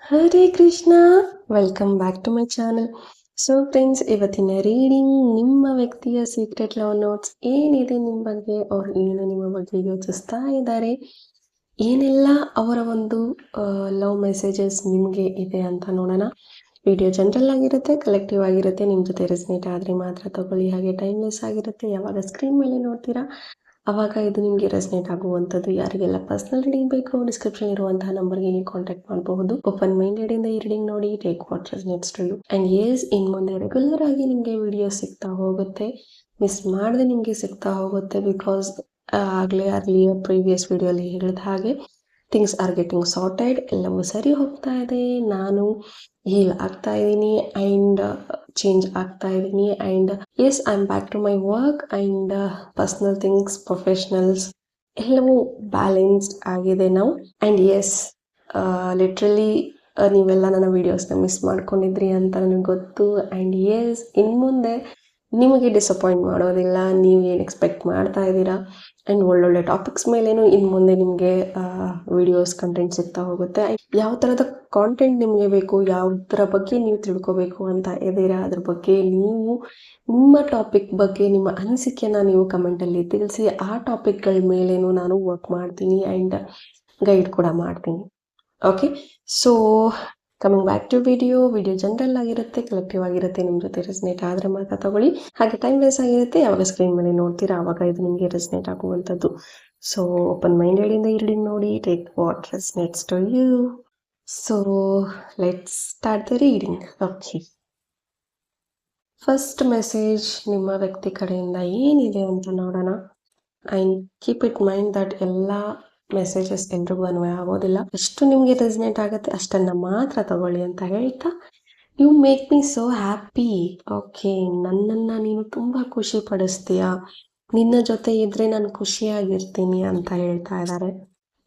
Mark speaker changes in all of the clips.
Speaker 1: Hare Krishna, welcome back to my channel. So friends, ಇವತ್ತಿನ reading ನಿಮ್ಮ ವ್ಯಕ್ತಿಯ ಸೀಕ್ರೆಟ್ ಲವ್ ನೋಟ್ಸ್ ಏನಿದೆ ನಿಮ್ಮ ಬಗ್ಗೆ, ಅವ್ರು ಏನು ನಿಮ್ಮ ಬಗ್ಗೆ ಯೋಚಿಸ್ತಾ ಇದ್ದಾರೆ, ಏನೆಲ್ಲ ಅವರ ಒಂದು ಲವ್ ಮೆಸೇಜಸ್ ನಿಮಗೆ ಇದೆ ಅಂತ ನೋಡೋಣ. ವಿಡಿಯೋ ಜನರಲ್ ಆಗಿರುತ್ತೆ, ಕಲೆಕ್ಟಿವ್ ಆಗಿರುತ್ತೆ, ನಿಮ್ಮ ಜೊತೆ ರೆಸನೇಟ್ ಆದರೆ ಮಾತ್ರ ತಗೊಳ್ಳಿ. ಹಾಗೆ ಟೈಮ್ಲೆಸ್ ಆಗಿರುತ್ತೆ. ಯಾವಾಗ ಸ್ಕ್ರೀನ್ ಮೇಲೆ ನೋಡ್ತೀರಾ ಆವಾಗ ಇದು ನಿಮಗೆ ರೆಸನೇಟ್ ಆಗುವಂಥದ್ದು. ಯಾರಿಗೆಲ್ಲ ಪರ್ಸನಲ್ ರೀಡಿಂಗ್ ಬೇಕು, ಡಿಸ್ಕ್ರಿಪ್ಷನ್ ಇರುವಂತಹ ನಂಬರ್ಗೆ ನೀವು ಕಾಂಟ್ಯಾಕ್ಟ್ ಮಾಡಬಹುದು. ಓಪನ್ ಮೈಂಡೆಡ್ ಇಂದ ಈ ರೀಡಿಂಗ್ ನೋಡಿ, take what resonates to you. And yes, ಇನ್ ಮುಂದೆ ರೆಗ್ಯುಲರ್ ಆಗಿ ನಿಮಗೆ ವಿಡಿಯೋ ಸಿಗ್ತಾ ಹೋಗುತ್ತೆ, ಮಿಸ್ ಮಾಡದೆ ನಿಮಗೆ ಸಿಗ್ತಾ ಹೋಗುತ್ತೆ. ಬಿಕಾಸ್ ಆಗಲೇ ಅರ್ಲಿಯರ್ ಪ್ರೀವಿಯಸ್ ವಿಡಿಯೋಲಿ ಹೇಳಿದ ಹಾಗೆ ಥಿಂಗ್ಸ್ ಆರ್ ಗೆಟಿಂಗ್ ಸಾರ್ಟೆಡ್, ಎಲ್ಲವೂ ಸರಿ ಹೋಗ್ತಾ ಇದೆ. ನಾನು ಹೀಲ್ ಆಗ್ತಾ ಇದ್ದೀನಿ ಆ್ಯಂಡ್ ಚೇಂಜ್ ಆಗ್ತಾ ಇದ್ದೀನಿ. And yes, I am back to my work and personal things, professionals ಎಲ್ಲವೂ ಬ್ಯಾಲೆನ್ಸ್ಡ್ ಆಗಿದೆ ನಾವು. ಆ್ಯಂಡ್ ಎಸ್, ಲಿಟ್ರಲಿ ನೀವೆಲ್ಲ ನನ್ನ ವೀಡಿಯೋಸ್ನ ಮಿಸ್ ಮಾಡ್ಕೊಂಡಿದ್ರಿ ಅಂತ ನನಗೆ ಗೊತ್ತು. ಆ್ಯಂಡ್ ಎಸ್, ಇನ್ನು ಮುಂದೆ ನಿಮಗೆ ಡಿಸಪಾಯಿಂಟ್ ಮಾಡೋದಿಲ್ಲ. ನೀವು ಏನು ಎಕ್ಸ್ಪೆಕ್ಟ್ ಮಾಡ್ತಾ ಇದ್ದೀರಾ ಆ್ಯಂಡ್ ಒಳ್ಳೊಳ್ಳೆ ಟಾಪಿಕ್ಸ್ ಮೇಲೇನು ಇನ್ನು ಮುಂದೆ ನಿಮಗೆ ವಿಡಿಯೋಸ್ ಕಂಟೆಂಟ್ ಸಿಗ್ತಾ ಹೋಗುತ್ತೆ. ಯಾವ ಥರದ ಕಾಂಟೆಂಟ್ ನಿಮಗೆ ಬೇಕು, ಯಾವುದರ ಬಗ್ಗೆ ನೀವು ತಿಳ್ಕೊಬೇಕು ಅಂತ ಇದ್ದೀರಾ, ಅದ್ರ ಬಗ್ಗೆ ನೀವು ನಿಮ್ಮ ಟಾಪಿಕ್ ಬಗ್ಗೆ ನಿಮ್ಮ ಅನಿಸಿಕೆನ ನೀವು ಕಮೆಂಟಲ್ಲಿ ತಿಳಿಸಿ. ಆ ಟಾಪಿಕ್ಗಳ ಮೇಲೇನು ನಾನು ವರ್ಕ್ ಮಾಡ್ತೀನಿ ಆ್ಯಂಡ್ ಗೈಡ್ ಕೂಡ ಮಾಡ್ತೀನಿ. Okay, so coming back to video general ಆಗಿರುತ್ತೆ, ಕಲೆಕ್ಟಿವ್ ಆಗಿರುತ್ತೆ, ನಿಮ್ಮ ಜೊತೆ ರೆಸನೇಟ್ ಆದರೆ ಮಾತ್ರ ತಗೊಳ್ಳಿ. ಹಾಗೆ ಟೈಮ್ ವೇಸ್ ಆಗಿರುತ್ತೆ. ಯಾವಾಗ ಸ್ಕ್ರೀನ್ ಮೇಲೆ ನೋಡ್ತೀರಾ ಆವಾಗ ಇದು ನಿಮಗೆ ರೆಸನೇಟ್ ಆಗುವಂಥದ್ದು. ಸೊ ಓಪನ್ ಮೈಂಡೆಡ್ ಇಂದ ಈ ರೀಡಿಂಗ್ ನೋಡಿ, take what resonates to you. So let's start the reading. Okay, first message ನಿಮ್ಮ ವ್ಯಕ್ತಿ ಕಡೆಯಿಂದ ಏನಿದೆ ಅಂತ ನೋಡೋಣ. And keep it mind that ಎಲ್ಲ ಮೆಸೇಜಸ್ ಎಲ್ರಿಗೂ ಅನ್ವಯ ಆಗೋದಿಲ್ಲ. ಎಷ್ಟು ನಿಮಗೆ ರೆಸನೇಟ್ ಆಗುತ್ತೆ ಅಷ್ಟನ್ನು ಮಾತ್ರ ತಗೊಳ್ಳಿ ಅಂತ ಹೇಳ್ತಾ, you make me so happy. Okay, ನನ್ನನ್ನು ನೀನು ತುಂಬ ಖುಷಿ ಪಡಿಸ್ತೀಯಾ, ನಿನ್ನ ಜೊತೆ ಇದ್ರೆ ನಾನು ಖುಷಿಯಾಗಿರ್ತೀನಿ ಅಂತ ಹೇಳ್ತಾ ಇದ್ದಾರೆ.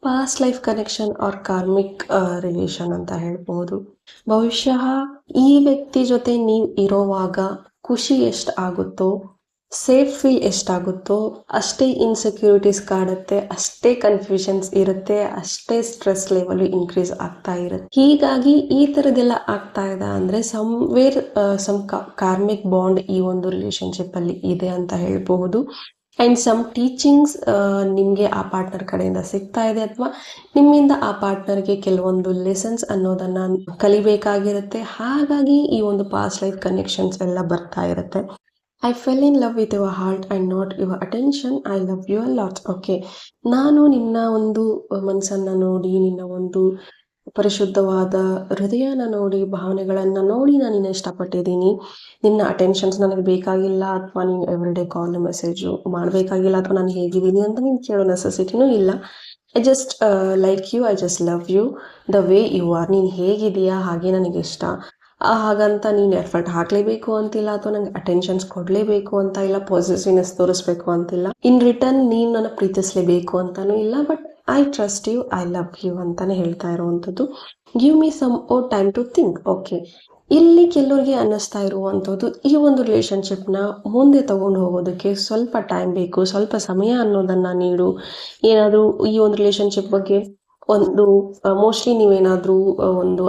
Speaker 1: Past life connection or karmic relation ಅಂತ ಹೇಳ್ಬೋದು. ಬಹುಶಃ ಈ ವ್ಯಕ್ತಿ ಜೊತೆ ನೀವು ಇರೋವಾಗ ಖುಷಿ ಎಷ್ಟು ಆಗುತ್ತೋ, ಸೇಫ್ ಫೀಲ್ ಎಷ್ಟಾಗುತ್ತೋ ಅಷ್ಟೇ ಇನ್ಸೆಕ್ಯೂರಿಟೀಸ್ ಕಾಡುತ್ತೆ, ಅಷ್ಟೇ ಕನ್ಫ್ಯೂಷನ್ಸ್ ಇರುತ್ತೆ, ಅಷ್ಟೇ ಸ್ಟ್ರೆಸ್ ಲೆವೆಲ್ ಇನ್ಕ್ರೀಸ್ ಆಗ್ತಾ ಇರುತ್ತೆ. ಹೀಗಾಗಿ ಈ ಥರದ್ದೆಲ್ಲ ಆಗ್ತಾ ಇದೆ ಅಂದರೆ ಸಮ್ವೇರ್ ಸಮ್ ಕಾರ್ಮಿಕ್ ಬಾಂಡ್ ಈ ಒಂದು ರಿಲೇಶನ್ಶಿಪ್ ಅಲ್ಲಿ ಇದೆ ಅಂತ ಹೇಳ್ಬಹುದು. ಆ್ಯಂಡ್ ಸಮ್ ಟೀಚಿಂಗ್ಸ್ ನಿಮಗೆ ಆ ಪಾರ್ಟ್ನರ್ ಕಡೆಯಿಂದ ಸಿಗ್ತಾ ಇದೆ, ಅಥವಾ ನಿಮ್ಮಿಂದ ಆ ಪಾರ್ಟ್ನರ್ಗೆ ಕೆಲವೊಂದು ಲೆಸನ್ಸ್ ಅನ್ನೋದನ್ನು ಕಲಿಬೇಕಾಗಿರುತ್ತೆ. ಹಾಗಾಗಿ ಈ ಒಂದು ಪಾಸ್ಟ್ ಲೈಫ್ ಕನೆಕ್ಷನ್ಸ್ ಎಲ್ಲ ಬರ್ತಾ ಇರುತ್ತೆ. I fell in love with your heart and not your attention. I love you a lot. Okay, ನಾನು ನಿನ್ನ ಒಂದು ಮನಸ್ಸನ್ನು ನೋಡಿ, ನಿನ್ನ ಒಂದು ಪರಿಶುದ್ಧವಾದ ಹೃದಯನ ನೋಡಿ, ಭಾವನೆಗಳನ್ನು ನೋಡಿ ನಾನು ನಿನ್ನ ಇಷ್ಟಪಟ್ಟಿದ್ದೀನಿ. ನಿನ್ನ ಅಟೆನ್ಷನ್ಸ್ ನನಗೆ ಬೇಕಾಗಿಲ್ಲ, ಅಥವಾ ನೀನು ಎವ್ರಿಡೇ ಕಾಲ್ ಮೆಸೇಜು ಮಾಡಬೇಕಾಗಿಲ್ಲ, ಅಥವಾ ನಾನು ಹೇಗಿದ್ದೀನಿ ಅಂತ ನೀನು ಕೇಳೋ ನೆಸೆಸಿಟಿನೂ ಇಲ್ಲ. I just like you, I just love you the way you are. ನೀನು ಹೇಗಿದೆಯಾ ಹಾಗೆ ನನಗೆ ಇಷ್ಟ. ಹಾಗಂತ ನೀನು ಎಫರ್ಟ್ ಹಾಕಲೇಬೇಕು ಅಂತಿಲ್ಲ, ಅಥವಾ ನಂಗೆ ಅಟೆನ್ಷನ್ಸ್ ಕೊಡಲೇಬೇಕು ಅಂತ ಇಲ್ಲ, ಪಾಸಿಟಿವ್ನೆಸ್ ತೋರಿಸ್ಬೇಕು ಅಂತಿಲ್ಲ. ಇನ್ ರಿಟರ್ನ್ ನೀನು ನನ್ನ ಪ್ರೀತಿಸಲೇಬೇಕು ಅಂತಾನೂ ಇಲ್ಲ. But I trust you, I love you ಅಂತಾನೆ ಹೇಳ್ತಾ ಇರುವಂಥದ್ದು. Give me some oh time to think. Okay, ಇಲ್ಲಿ ಕೆಲವರಿಗೆ ಅನ್ನಿಸ್ತಾ ಇರುವಂಥದ್ದು, ಈ ಒಂದು ರಿಲೇಶನ್ಶಿಪ್ನ ಮುಂದೆ ತಗೊಂಡು ಹೋಗೋದಕ್ಕೆ ಸ್ವಲ್ಪ ಟೈಮ್ ಬೇಕು, ಸ್ವಲ್ಪ ಸಮಯ ಅನ್ನೋದನ್ನು ನೀಡು. ಏನಾದರೂ ಈ ಒಂದು ರಿಲೇಶನ್ಶಿಪ್ ಬಗ್ಗೆ ಒಂದು ಮೋಸ್ಟ್ಲಿ ನೀವೇನಾದರೂ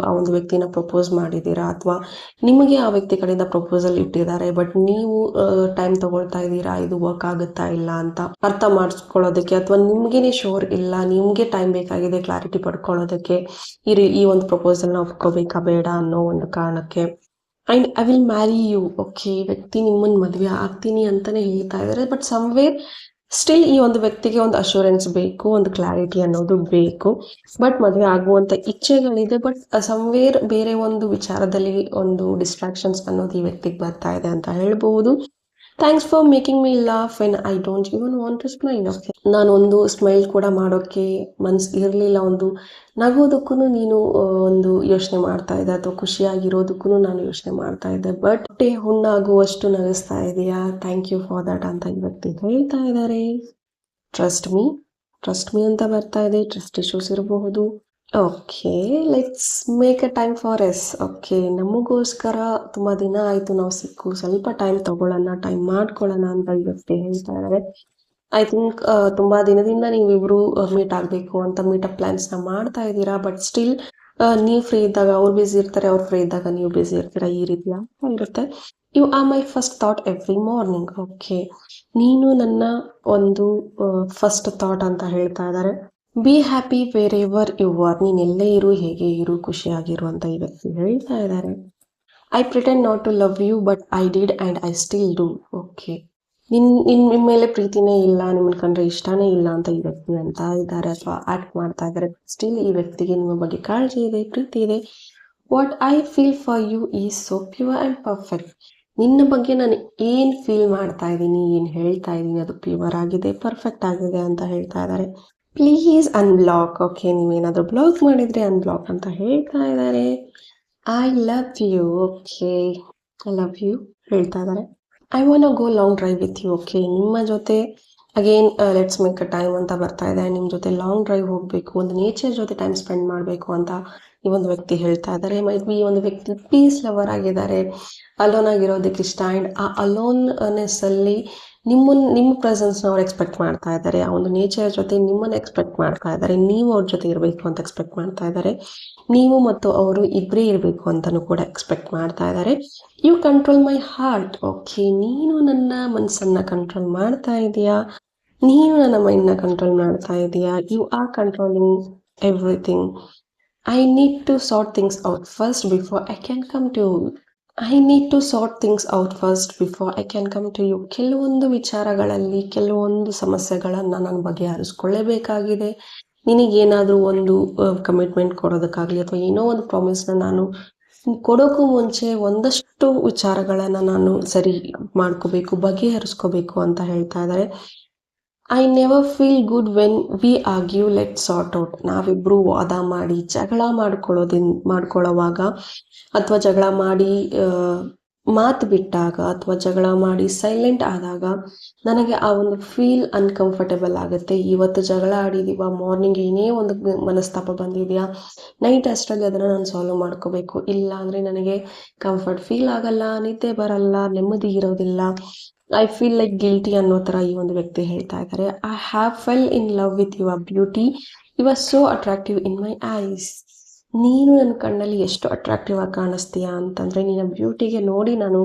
Speaker 1: ಆ ಒಂದು ವ್ಯಕ್ತಿನ ಪ್ರಪೋಸ್ ಮಾಡಿದ್ದೀರಾ, ಅಥವಾ ನಿಮಗೆ ಆ ವ್ಯಕ್ತಿ ಕಡೆಯಿಂದ ಪ್ರಪೋಸಲ್ ಇಟ್ಟಿದ್ದಾರೆ, ಬಟ್ ನೀವು ಟೈಮ್ ತಗೊಳ್ತಾ ಇದ್ದೀರಾ ಇದು ವರ್ಕ್ ಆಗುತ್ತಾ ಇಲ್ಲ ಅಂತ ಅರ್ಥ ಮಾಡಿಸ್ಕೊಳ್ಳೋದಕ್ಕೆ, ಅಥವಾ ನಿಮ್ಗೇನೆ ಶೋರ್ ಇಲ್ಲ, ನಿಮಗೆ ಟೈಮ್ ಬೇಕಾಗಿದೆ ಕ್ಲಾರಿಟಿ ಪಡ್ಕೊಳ್ಳೋದಕ್ಕೆ ಈ ಒಂದು ಪ್ರಪೋಸಲ್ನ ಒಪ್ಕೋಬೇಕಾ ಬೇಡ ಅನ್ನೋ ಒಂದು ಕಾರಣಕ್ಕೆ. And I will marry you. Okay, ವ್ಯಕ್ತಿ ನಿಮ್ಮನ್ನು ಮದುವೆ ಆಗ್ತೀನಿ ಅಂತಾನೆ ಹೇಳ್ತಾ ಇದ್ದಾರೆ, ಬಟ್ ಸಮ್ವೇರ್ ಸ್ಟಿಲ್ ಈ ಒಂದು ವ್ಯಕ್ತಿಗೆ ಒಂದು ಅಶ್ಯೂರೆನ್ಸ್ ಬೇಕು, ಒಂದು ಕ್ಲಾರಿಟಿ ಅನ್ನೋದು ಬೇಕು. ಬಟ್ ಮದುವೆ ಆಗುವಂಥ ಇಚ್ಛೆಗಳಿದೆ, ಬಟ್ ಸಮ್ವೇರ್ ಬೇರೆ ಒಂದು ವಿಚಾರದಲ್ಲಿ ಒಂದು ಡಿಸ್ಟ್ರಾಕ್ಷನ್ಸ್ ಅನ್ನೋದು ಈ ವ್ಯಕ್ತಿಗೆ ಬರ್ತಾ ಇದೆ ಅಂತ ಹೇಳ್ಬೋದು. Thanks for making me laugh when I don't even want to smile. Okay, ನಾನೊಂದು ಸ್ಮೈಲ್ ಕೂಡ ಮಾಡೋಕ್ಕೆ ಮನ್ಸು ಇರಲಿಲ್ಲ, ಒಂದು ನಗೋದಕ್ಕೂ ನೀನು ಒಂದು ಯೋಚನೆ ಮಾಡ್ತಾ ಇದ್ದೆ, ಅಥವಾ ಖುಷಿಯಾಗಿರೋದಕ್ಕೂ ನಾನು ಯೋಚನೆ ಮಾಡ್ತಾ ಇದ್ದೆ, ಬಟ್ ಹುಣ್ಣಾಗುವಷ್ಟು ನಗಿಸ್ತಾ ಇದೆಯಾ, ಥ್ಯಾಂಕ್ ಯು ಫಾರ್ ದಟ್ ಅಂತ ಈ ವ್ಯಕ್ತಿ ಹೇಳ್ತಾ ಇದ್ದಾರೆ. ಟ್ರಸ್ಟ್ ಮೀ ಅಂತ ಬರ್ತಾ ಇದೆ. ಟ್ರಸ್ಟ್ ಇಶ್ಯೂಸ್ ಇರಬಹುದು. Okay, let's make a time for us. Okay, ನಮಗೋಸ್ಕರ ತುಂಬ ದಿನ ಆಯಿತು ನಾವು ಸಿಕ್ಕು, ಸ್ವಲ್ಪ ಟೈಮ್ ತಗೊಳ್ಳೋಣ, ಟೈಮ್ ಮಾಡ್ಕೊಳ್ಳೋಣ ಅಂತ ಈ ವ್ಯಕ್ತಿ ಹೇಳ್ತಾ ಇದ್ದಾರೆ. ಐ ಥಿಂಕ್ ತುಂಬ ದಿನದಿಂದ ನೀವಿಬ್ರು ಮೀಟ್ ಆಗಬೇಕು ಅಂತ ಮೀಟಪ್ ಪ್ಲ್ಯಾನ್ಸ್ನ ಮಾಡ್ತಾ ಇದ್ದೀರಾ, ಬಟ್ ಸ್ಟಿಲ್ ನೀವು ಫ್ರೀ ಇದ್ದಾಗ ಅವ್ರು ಬ್ಯುಸಿ ಇರ್ತಾರೆ, ಅವ್ರು ಫ್ರೀ ಇದ್ದಾಗ ನೀವು ಬ್ಯುಸಿ ಇರ್ತೀರಾ, ಈ ರೀತಿ ಇರುತ್ತೆ. You are my first thought every morning. Okay, ನೀನು ನನ್ನ ಒಂದು ಫಸ್ಟ್ ಥಾಟ್ ಅಂತ ಹೇಳ್ತಾ ಇದ್ದಾರೆ. Be happy wherever you are. ನೀನ್ ಎಲ್ಲೇ ಇರು, ಹೇಗೆ ಇರು, ಖುಷಿಯಾಗಿರು ಅಂತ ಈ ವ್ಯಕ್ತಿ ಹೇಳ್ತಾ ಇದ್ದಾರೆ. I pretend not to love you but I did and I still do. Okay, ನಿಮ್ಮ ಮೇಲೆ ಪ್ರೀತಿನೇ ಇಲ್ಲ, ನಿಮ್ಮನ್ನ ಕಂಡ್ರೆ ಇಷ್ಟನೇ ಇಲ್ಲ ಅಂತ ಈ ವ್ಯಕ್ತಿ ಅಂತ ಇದ್ದಾರೆ ಅಥವಾ ಆಕ್ಟ್ ಮಾಡ್ತಾ ಇದ್ದಾರೆ. ಸ್ಟಿಲ್ ಈ ವ್ಯಕ್ತಿಗೆ ನಿಮ್ಮ ಬಗ್ಗೆ ಕಾಳಜಿ ಇದೆ, ಪ್ರೀತಿ ಇದೆ. What I feel for you is so pure and perfect. ನಿನ್ನ ಬಗ್ಗೆ ನಾನು ಏನು ಫೀಲ್ ಮಾಡ್ತಾ ಇದ್ದೀನಿ, ಏನು ಹೇಳ್ತಾ ಇದ್ದೀನಿ, ಅದು ಪ್ಯೂರ್ ಆಗಿದೆ, ಪರ್ಫೆಕ್ಟ್ ಆಗಿದೆ ಅಂತ ಹೇಳ್ತಾ ಇದ್ದಾರೆ. Please unblock. ಓಕೆ, ನೀವೇನಾದರೂ ಬ್ಲಾಕ್ ಮಾಡಿದರೆ ಅನ್ಬ್ಲಾಕ್ ಅಂತ ಹೇಳ್ತಾ ಇದ್ದಾರೆ. I love you. Okay, I love you ಹೇಳ್ತಾ ಇದ್ದಾರೆ. I want go long drive with you. Okay, ನಿಮ್ಮ ಜೊತೆ again let's make a time ಅಂತ ಬರ್ತಾ ಇದೆ. ನಿಮ್ಮ ಜೊತೆ ಲಾಂಗ್ ಡ್ರೈವ್ ಹೋಗಬೇಕು, ಒಂದು ನೇಚರ್ ಜೊತೆ ಟೈಮ್ ಸ್ಪೆಂಡ್ ಮಾಡಬೇಕು ಅಂತ ಈ ಒಂದು ವ್ಯಕ್ತಿ ಹೇಳ್ತಾ ಇದ್ದಾರೆ. ಮೈಟ್ ಬಿ ಈ ಒಂದು ವ್ಯಕ್ತಿ ಪೀಸ್ ಲವರ್ ಆಗಿದ್ದಾರೆ, ಅಲೋನ್ ಆಗಿರೋದಕ್ಕೆ ಇಷ್ಟ. ಆ್ಯಂಡ್ ಆ ಅಲೋನ್ನೆಸ್ ಅಲ್ಲಿ ನಿಮ್ಮ ಪ್ರೆಸೆನ್ಸ್ನ ಅವ್ರು ಎಕ್ಸ್ಪೆಕ್ಟ್ ಮಾಡ್ತಾ ಇದ್ದಾರೆ. ಆ ಒಂದು ನೇಚರ್ ಜೊತೆ ನಿಮ್ಮನ್ನು ಎಕ್ಸ್ಪೆಕ್ಟ್ ಮಾಡ್ತಾ ಇದ್ದಾರೆ. ನೀವು ಅವ್ರ ಜೊತೆ ಇರಬೇಕು ಅಂತ ಎಕ್ಸ್ಪೆಕ್ಟ್ ಮಾಡ್ತಾ ಇದ್ದಾರೆ. ನೀವು ಮತ್ತು ಅವರು ಇಬ್ಬರೇ ಇರಬೇಕು ಅಂತಲೂ ಕೂಡ ಎಕ್ಸ್ಪೆಕ್ಟ್ ಮಾಡ್ತಾ ಇದ್ದಾರೆ. You control my heart. Okay, ನೀನು ನನ್ನ ಮನಸ್ಸನ್ನು ಕಂಟ್ರೋಲ್ ಮಾಡ್ತಾ ಇದೆಯಾ, ನೀನು ನನ್ನ ಮೈಂಡ್ನ ಕಂಟ್ರೋಲ್ ಮಾಡ್ತಾ ಇದೆಯಾ. You are controlling everything. I need to sort things out first before I can come to you. I need to sort things out first before I can come to you. ಕೆಲವೊಂದು ವಿಚಾರಗಳಲ್ಲಿ ಕೆಲವೊಂದು ಸಮಸ್ಯೆಗಳನ್ನು ನಾನು ಬಗೆಹರಿಸ್ಕೊಳ್ಳೇಬೇಕಾಗಿದೆ. ನಿನಗೇನಾದರೂ ಒಂದು commitment ಕೊಡೋದಕ್ಕಾಗಲಿ ಅಥವಾ ಏನೋ ಒಂದು ಪ್ರಾಮಿಸ್ನ ನಾನು ಕೊಡೋಕ್ಕೂ ಮುಂಚೆ ಒಂದಷ್ಟು ವಿಚಾರಗಳನ್ನು ನಾನು ಸರಿ ಮಾಡ್ಕೋಬೇಕು, ಬಗೆಹರಿಸ್ಕೋಬೇಕು ಅಂತ ಹೇಳ್ತಾ ಇದ್ದಾರೆ. I never feel good when we argue, let sort out. ನಾವಿಬ್ಬರು ವಾದ ಮಾಡಿ ಜಗಳ ಮಾಡ್ಕೊಳ್ಳೋವಾಗ ಅಥವಾ ಜಗಳ ಮಾಡಿ ಮಾತು ಬಿಟ್ಟಾಗ ಅಥವಾ ಜಗಳ ಮಾಡಿ ಸೈಲೆಂಟ್ ಆದಾಗ ನನಗೆ ಆ ಒಂದು ಫೀಲ್ ಅನ್ಕಂಫರ್ಟೇಬಲ್ ಆಗುತ್ತೆ. ಇವತ್ತು ಜಗಳ ಆಡಿದೀವ, ಮಾರ್ನಿಂಗ್ ಏನೇ ಒಂದು ಮನಸ್ತಾಪ ಬಂದಿದೆಯಾ, ನೈಟ್ ಅಷ್ಟರಲ್ಲಿ ಅದನ್ನು ನಾನು ಸಾಲ್ವ್ ಮಾಡ್ಕೋಬೇಕು. ಇಲ್ಲ ಅಂದರೆ ನನಗೆ ಕಂಫರ್ಟ್ ಫೀಲ್ ಆಗಲ್ಲ, ನಿದ್ದೆ ಬರಲ್ಲ, ನೆಮ್ಮದಿ ಇರೋದಿಲ್ಲ. ಐ ಫೀಲ್ ಲೈಕ್ ಗಿಲ್ಟಿ ಅನ್ನೋ ಥರ ಈ ಒಂದು ವ್ಯಕ್ತಿ ಹೇಳ್ತಾ ಇದ್ದಾರೆ. I have fell in love with your beauty. You are so attractive in my eyes. ನೀನು ನನ್ನ ಕಣ್ಣಲ್ಲಿ ಎಷ್ಟು ಅಟ್ರಾಕ್ಟಿವ್ ಆಗಿ ಕಾಣಿಸ್ತೀಯಾ ಅಂತಂದರೆ ನಿನ್ನ ಬ್ಯೂಟಿಗೆ ನೋಡಿ ನಾನು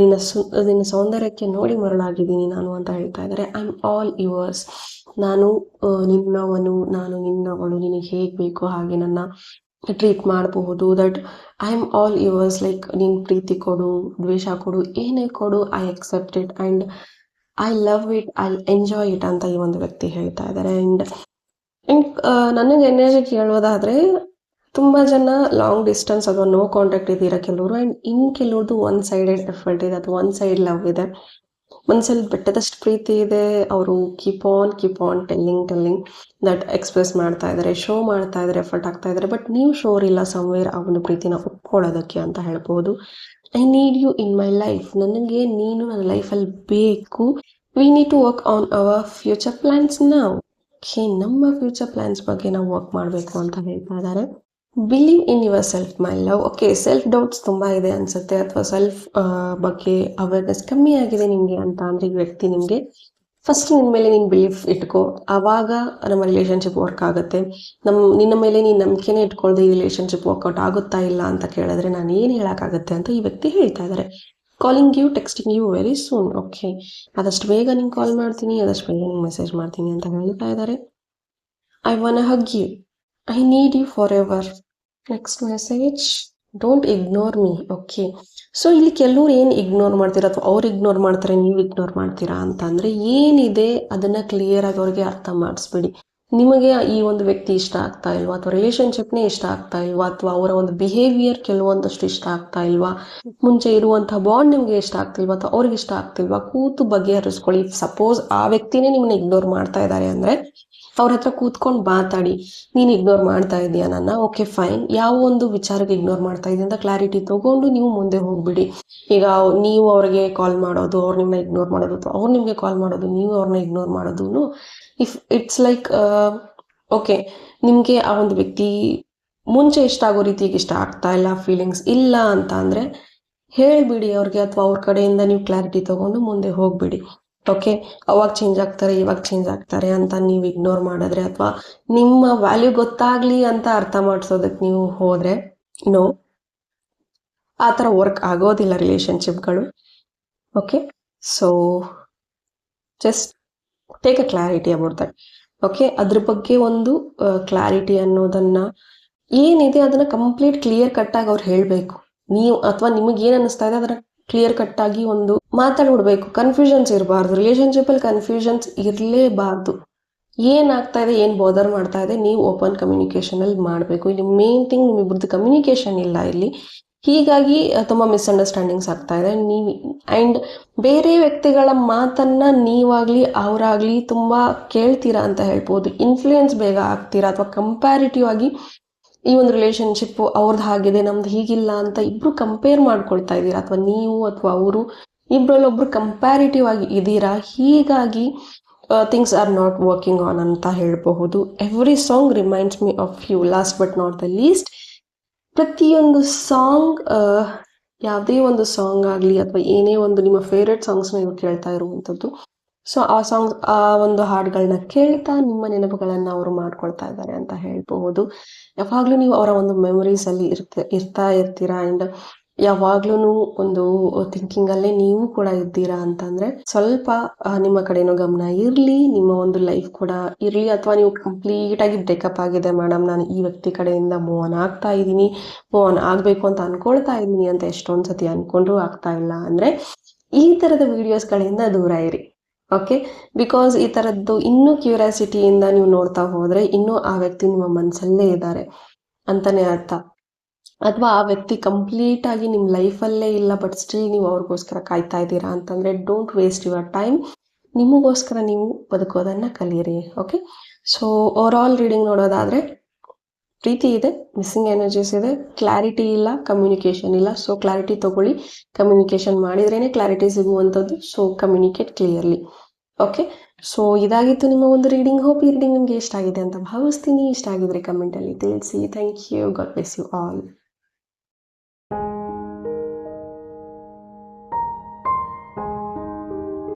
Speaker 1: ನಿನ್ನ ಸೌಂದರ್ಯಕ್ಕೆ ನೋಡಿ ಮರಳಾಗಿದ್ದೀನಿ ನಾನು ಅಂತ ಹೇಳ್ತಾ ಇದ್ದಾರೆ. I am all yours. ನಾನು ನಿನ್ನವನು, ನಾನು ನಿನ್ನವಳು, ನಿನಗೆ ಹೇಗೆ ಬೇಕೋ ಹಾಗೆ ನನ್ನ ಟ್ರೀಟ್ ಮಾಡಬಹುದು. That I am all yours. Like ನೀನು ಪ್ರೀತಿ ಕೊಡು, ದ್ವೇಷ ಕೊಡು, ಏನೇ ಕೊಡು, I accept it and I love it, I enjoy it ಅಂತ ಈ ಒಂದು ವ್ಯಕ್ತಿ ಹೇಳ್ತಾ ಇದ್ದಾರೆ. ಆ್ಯಂಡ್ ನನಗೆ ಎನರ್ಜಿ ಕೇಳೋದಾದರೆ ತುಂಬ ಜನ ಲಾಂಗ್ ಡಿಸ್ಟೆನ್ಸ್ ಅಥವಾ ನೋ ಕಾಂಟ್ಯಾಕ್ಟ್ ಇದ್ದೀರಾ ಕೆಲವರು. ಆ್ಯಂಡ್ ಇನ್ನು ಕೆಲವ್ರದ್ದು ಒನ್ ಸೈಡೆಡ್ ಎಫರ್ಟ್ ಇದೆ ಅಥವಾ ಒನ್ ಸೈಡ್ ಲವ್ ಇದೆ. ಮನಸ್ಸಲ್ಲಿ ಬೆಟ್ಟದಷ್ಟು ಪ್ರೀತಿ ಇದೆ, ಅವರು keep on telling that express ಮಾಡ್ತಾ ಇದ್ದಾರೆ, ಶೋ ಮಾಡ್ತಾ ಇದ್ದಾರೆ, ಎಫರ್ಟ್ ಆಗ್ತಾ ಇದ್ದಾರೆ. ಬಟ್ ನೀವು ಶೋರ್ ಇಲ್ಲ ಸಮ್ವೇರ್ ಆ ಒಂದು ಪ್ರೀತಿನ ಒಪ್ಕೊಳ್ಳೋದಕ್ಕೆ ಅಂತ ಹೇಳ್ಬೋದು. I need you in my life. ನನಗೆ ನೀನು ನನ್ನ ಲೈಫಲ್ಲಿ ಬೇಕು. We need to work on our future plans ನಾವು. ನಮ್ಮ ಫ್ಯೂಚರ್ ಪ್ಲ್ಯಾನ್ಸ್ ಬಗ್ಗೆ ನಾವು ವರ್ಕ್ ಮಾಡಬೇಕು ಅಂತ ಹೇಳ್ತಾ ಇದ್ದಾರೆ. Believe in your self my love. Okay, self doubts ತುಂಬ ಇದೆ ಅನಿಸುತ್ತೆ ಅಥವಾ ಸೆಲ್ಫ್ ಬಗ್ಗೆ ಅವೇರ್ನೆಸ್ ಕಮ್ಮಿ ಆಗಿದೆ ನಿಮಗೆ ಅಂತ ಅಂದರೆ ಈ ವ್ಯಕ್ತಿ ನಿಮಗೆ ಫಸ್ಟ್ ನಿನ್ನ ಮೇಲೆ ನೀನು ಬಿಲೀಫ್ ಇಟ್ಕೋ, ಆವಾಗ ನಮ್ಮ ರಿಲೇಷನ್ಶಿಪ್ ವರ್ಕ್ ಆಗುತ್ತೆ. ನಿನ್ನ ಮೇಲೆ ನೀನು ನಂಬಿಕೆನೇ ಇಟ್ಕೊಳ್ಳದೆ ಈ ರಿಲೇಷನ್ಶಿಪ್ ವರ್ಕೌಟ್ ಆಗುತ್ತಾ ಇಲ್ಲ ಅಂತ ಕೇಳಿದ್ರೆ ನಾನು ಏನು ಹೇಳೋಕ್ಕಾಗುತ್ತೆ ಅಂತ ಈ ವ್ಯಕ್ತಿ ಹೇಳ್ತಾ ಇದ್ದಾರೆ. Calling you, texting you very soon. Okay, ಆದಷ್ಟು ಬೇಗ ನಿಂಗೆ ಕಾಲ್ ಮಾಡ್ತೀನಿ, ಆದಷ್ಟು ಬೇಗ ನಿಂಗೆ ಮೆಸೇಜ್ ಮಾಡ್ತೀನಿ ಅಂತ ಹೇಳ್ತಾ ಇದ್ದಾರೆ. I want hug you, I need you forever. Next message, don't ignore me. Okay, so ಇಲ್ಲಿ ಕೆಲವ್ರು ಏನು ಇಗ್ನೋರ್ ಮಾಡ್ತೀರಾ ಅಥವಾ ಅವ್ರು ಇಗ್ನೋರ್ ಮಾಡ್ತಾರೆ, ನೀವು ಇಗ್ನೋರ್ ಮಾಡ್ತೀರಾ ಅಂತ ಅಂದರೆ ಏನಿದೆ ಅದನ್ನು ಕ್ಲಿಯರಾಗಿ ಅವ್ರಿಗೆ ಅರ್ಥ ಮಾಡಿಸ್ಬಿಡಿ. ನಿಮಗೆ ಈ ಒಂದು ವ್ಯಕ್ತಿ ಇಷ್ಟ ಆಗ್ತಾ ಇಲ್ವಾ ಅಥವಾ ರಿಲೇಷನ್ಶಿಪ್ನೇ ಇಷ್ಟ ಆಗ್ತಾ ಇಲ್ವಾ ಅಥವಾ ಅವರ ಒಂದು ಬಿಹೇವಿಯರ್ ಕೆಲವೊಂದಷ್ಟು ಇಷ್ಟ ಆಗ್ತಾ ಇಲ್ವಾ, ಮುಂಚೆ ಇರುವಂಥ ಬಾಂಡ್ ನಿಮಗೆ ಇಷ್ಟ ಆಗ್ತಿಲ್ವಾ ಅಥವಾ ಅವ್ರಿಗೆ ಇಷ್ಟ ಆಗ್ತಿಲ್ವಾ, ಕೂತು ಬಗೆಹರಿಸ್ಕೊಳ್ಳಿ. ಸಪೋಸ್ ಆ ವ್ಯಕ್ತಿನೇ ನಿಮ್ಮನ್ನ ಇಗ್ನೋರ್ ಮಾಡ್ತಾ ಇದ್ದಾರೆ ಅಂದರೆ ಅವ್ರ ಹತ್ರ ಕೂತ್ಕೊಂಡು ಮಾತಾಡಿ. ನೀನು ಇಗ್ನೋರ್ ಮಾಡ್ತಾ ಇದೀಯಾ ನನ್ನ, ಓಕೆ ಫೈನ್, ಯಾವ ಒಂದು ವಿಚಾರಕ್ಕೆ ಇಗ್ನೋರ್ ಮಾಡ್ತಾ ಇದೀಯ ಅಂತ ಕ್ಲಾರಿಟಿ ತೊಗೊಂಡು ನೀವು ಮುಂದೆ ಹೋಗ್ಬಿಡಿ. ಈಗ ನೀವು ಅವ್ರಿಗೆ ಕಾಲ್ ಮಾಡೋದು, ಅವ್ರು ನಿಮ್ಮನ್ನ ಇಗ್ನೋರ್ ಮಾಡೋದು ಅಥವಾ ಅವ್ರು ನಿಮಗೆ ಕಾಲ್ ಮಾಡೋದು, ನೀವು ಅವ್ರನ್ನ ಇಗ್ನೋರ್ ಮಾಡೋದು, ಇಫ್ ಇಟ್ಸ್ ಲೈಕ್ ಓಕೆ ನಿಮಗೆ ಆ ಒಂದು ವ್ಯಕ್ತಿ ಮುಂಚೆ ಇಷ್ಟ ಆಗೋ ರೀತಿಗೆ ಇಷ್ಟ ಆಗ್ತಾ ಇಲ್ಲ, ಫೀಲಿಂಗ್ಸ್ ಇಲ್ಲ ಅಂತ ಅಂದರೆ ಹೇಳಿಬಿಡಿ ಅವ್ರಿಗೆ ಅಥವಾ ಅವ್ರ ಕಡೆಯಿಂದ ನೀವು ಕ್ಲಾರಿಟಿ ತೊಗೊಂಡು ಮುಂದೆ ಹೋಗ್ಬಿಡಿ. ಓಕೆ, ಅವಾಗ ಚೇಂಜ್ ಆಗ್ತಾರೆ ಇವಾಗ ಚೇಂಜ್ ಆಗ್ತಾರೆ ಅಂತ ನೀವು ಇಗ್ನೋರ್ ಮಾಡಿದ್ರೆ ಅಥವಾ ನಿಮ್ಮ ವ್ಯಾಲ್ಯೂ ಗೊತ್ತಾಗ್ಲಿ ಅಂತ ಅರ್ಥ ಮಾಡಿಸೋದಕ್ಕೆ ನೀವು ಹೋದ್ರೆ ನೋ, ಆ ಥರ ವರ್ಕ್ ಆಗೋದಿಲ್ಲ ರಿಲೇಶನ್ಶಿಪ್ಗಳು. Okay, so just take a clarity about that. Okay, ಅದ್ರ ಬಗ್ಗೆ ಒಂದು ಕ್ಲಾರಿಟಿ ಅನ್ನೋದನ್ನ ಏನಿದೆ ಅದನ್ನ ಕಂಪ್ಲೀಟ್ ಕ್ಲಿಯರ್ ಕಟ್ ಆಗಿ ಅವ್ರು ಹೇಳಬೇಕು. ನೀವು ಅಥವಾ ನಿಮಗೆ ಏನು ಅನ್ನಿಸ್ತಾ ಇದೆ ಅದನ್ನ ಕ್ಲಿಯರ್ ಕಟ್ ಆಗಿ ಒಂದು ಮಾತಾಡ್ಬಿಡ್ಬೇಕು. ಕನ್ಫ್ಯೂಷನ್ಸ್ ಇರಬಾರ್ದು, ರಿಲೇಶನ್ಶಿಪ್ಪಲ್ಲಿ ಕನ್ಫ್ಯೂಷನ್ಸ್ ಇರಲೇಬಾರ್ದು. ಏನಾಗ್ತಾ ಇದೆ, ಏನು ಬೋದರ್ ಮಾಡ್ತಾ ಇದೆ, ನೀವು ಓಪನ್ ಕಮ್ಯುನಿಕೇಶನಲ್ಲಿ ಮಾಡಬೇಕು. ಇಲ್ಲಿ ಮೇನ್ ಥಿಂಗ್ ನಿಮ್ಮಿಬ್ರದ್ದು ಕಮ್ಯುನಿಕೇಶನ್ ಇಲ್ಲ ಇಲ್ಲಿ, ಹೀಗಾಗಿ ತುಂಬ ಮಿಸ್ಅಂಡರ್ಸ್ಟ್ಯಾಂಡಿಂಗ್ಸ್ ಆಗ್ತಾ ಇದೆ. ನೀವು ಆ್ಯಂಡ್ ಬೇರೆ ವ್ಯಕ್ತಿಗಳ ಮಾತನ್ನ ನೀವಾಗಲಿ ಅವರಾಗಲಿ ತುಂಬ ಕೇಳ್ತೀರಾ ಅಂತ ಹೇಳ್ಬೋದು. ಇನ್ಫ್ಲೂಯೆನ್ಸ್ ಬೇಗ ಆಗ್ತೀರಾ ಅಥವಾ ಕಂಪ್ಯಾರಿಟಿವ್ ಆಗಿ ಈ ಒಂದು ರಿಲೇಶನ್ಶಿಪ್ಪು ಅವ್ರದ್ದು ಹಾಗಿದೆ ನಮ್ದು ಹೀಗಿಲ್ಲ ಅಂತ ಇಬ್ರು ಕಂಪೇರ್ ಮಾಡ್ಕೊಳ್ತಾ ಇದ್ದೀರಾ, ಅಥವಾ ನೀವು ಅಥವಾ ಅವರು ಇಬ್ಬರಲ್ಲೊಬ್ರು ಕಂಪ್ಯಾರಿಟಿವ್ ಆಗಿ ಇದ್ದೀರಾ. ಹೀಗಾಗಿ things are not working on ಅಂತ ಹೇಳಬಹುದು. Every song reminds me of you, last but not the least. ಪ್ರತಿಯೊಂದು ಸಾಂಗ್, ಯಾವುದೇ ಒಂದು ಸಾಂಗ್ ಆಗಲಿ ಅಥವಾ ಏನೇ ಒಂದು ನಿಮ್ಮ ಫೇವ್ರೆಟ್ ಸಾಂಗ್ಸ್ನ ನೀವು ಕೇಳ್ತಾ ಇರುವಂಥದ್ದು. ಸೊ ಆ ಸಾಂಗ್ಸ್, ಆ ಒಂದು ಹಾಡುಗಳನ್ನ ಕೇಳ್ತಾ ನಿಮ್ಮ ನೆನಪುಗಳನ್ನು ಅವರು ಮಾಡ್ಕೊಳ್ತಾ ಇದ್ದಾರೆ ಅಂತ ಹೇಳ್ಬಹುದು. ಯಾವಾಗಲೂ ನೀವು ಅವರ ಒಂದು ಮೆಮೊರೀಸಲ್ಲಿ ಇರ್ತಾ ಇರ್ತೀರಾ. ಆ್ಯಂಡ್ ಯಾವಾಗ್ಲೂ ಒಂದು ಥಿಂಕಿಂಗಲ್ಲೇ ನೀವು ಕೂಡ ಇದ್ದೀರಾ ಅಂತಂದ್ರೆ ಸ್ವಲ್ಪ ನಿಮ್ಮ ಕಡೆನೂ ಗಮನ ಇರಲಿ, ನಿಮ್ಮ ಒಂದು ಲೈಫ್ ಕೂಡ ಇರಲಿ. ಅಥವಾ ನೀವು ಕಂಪ್ಲೀಟ್ ಆಗಿ ಬ್ರೇಕಪ್ ಆಗಿದೆ ಮೇಡಮ್, ನಾನು ಈ ವ್ಯಕ್ತಿ ಕಡೆಯಿಂದ ಮೂವ್ ಆನ್ ಆಗ್ತಾ ಇದ್ದೀನಿ, ಮೂವ್ ಆನ್ ಆಗಬೇಕು ಅಂತ ಅನ್ಕೊಳ್ತಾ ಇದ್ದೀನಿ ಅಂತ ಎಷ್ಟೊಂದು ಸತಿ ಅನ್ಕೊಂಡ್ರೂ ಆಗ್ತಾ ಇಲ್ಲ ಅಂದ್ರೆ ಈ ಥರದ ವಿಡಿಯೋಸ್ಗಳಿಂದ ದೂರ ಇರಿ. ಓಕೆ, ಬಿಕಾಸ್ ಈ ಥರದ್ದು ಇನ್ನೂ ಕ್ಯೂರಿಯಾಸಿಟಿಯಿಂದ ನೀವು ನೋಡ್ತಾ ಹೋದ್ರೆ ಇನ್ನೂ ಆ ವ್ಯಕ್ತಿ ನಿಮ್ಮ ಮನಸ್ಸಲ್ಲೇ ಇದ್ದಾರೆ ಅಂತಾನೆ ಅರ್ಥ. ಅಥವಾ ಆ ವ್ಯಕ್ತಿ ಕಂಪ್ಲೀಟ್ ಆಗಿ ನಿಮ್ಮ ಲೈಫಲ್ಲೇ ಇಲ್ಲ, ಬಟ್ ಸ್ಟಿಲ್ ನೀವು ಅವ್ರಿಗೋಸ್ಕರ ಕಾಯ್ತಾ ಇದ್ದೀರಾ ಅಂತಂದ್ರೆ ಡೋಂಟ್ ವೇಸ್ಟ್ ಯುವರ್ ಟೈಮ್. ನಿಮಗೋಸ್ಕರ ನೀವು ಬದುಕೋದನ್ನ ಕಲೀರಿ. Okay, so overall reading ನೋಡೋದಾದ್ರೆ ಪ್ರೀತಿ ಇದೆ, ಮಿಸ್ಸಿಂಗ್ ಎನರ್ಜೀಸ್ ಇದೆ, ಕ್ಲಾರಿಟಿ ಇಲ್ಲ, ಕಮ್ಯುನಿಕೇಶನ್ ಇಲ್ಲ. ಸೊ ಕ್ಲಾರಿಟಿ ತಗೊಳ್ಳಿ, ಕಮ್ಯುನಿಕೇಶನ್ ಮಾಡಿದ್ರೇನೆ ಕ್ಲಾರಿಟಿ ಸಿಗುವಂಥದ್ದು. So communicate clearly. Okay, so ಇದಾಗಿತ್ತು ನಿಮ್ಮ ಒಂದು ರೀಡಿಂಗ್. ಹೋಪ್ ಈ ರೀಡಿಂಗ್ ನಿಮಗೆ ಇಷ್ಟ ಆಗಿದೆ ಅಂತ ಭಾವಿಸ್ತೀನಿ. ಇಷ್ಟ ಆಗಿದ್ರೆ ಕಮೆಂಟಲ್ಲಿ ತಿಳಿಸಿ. Thank you. God bless you all.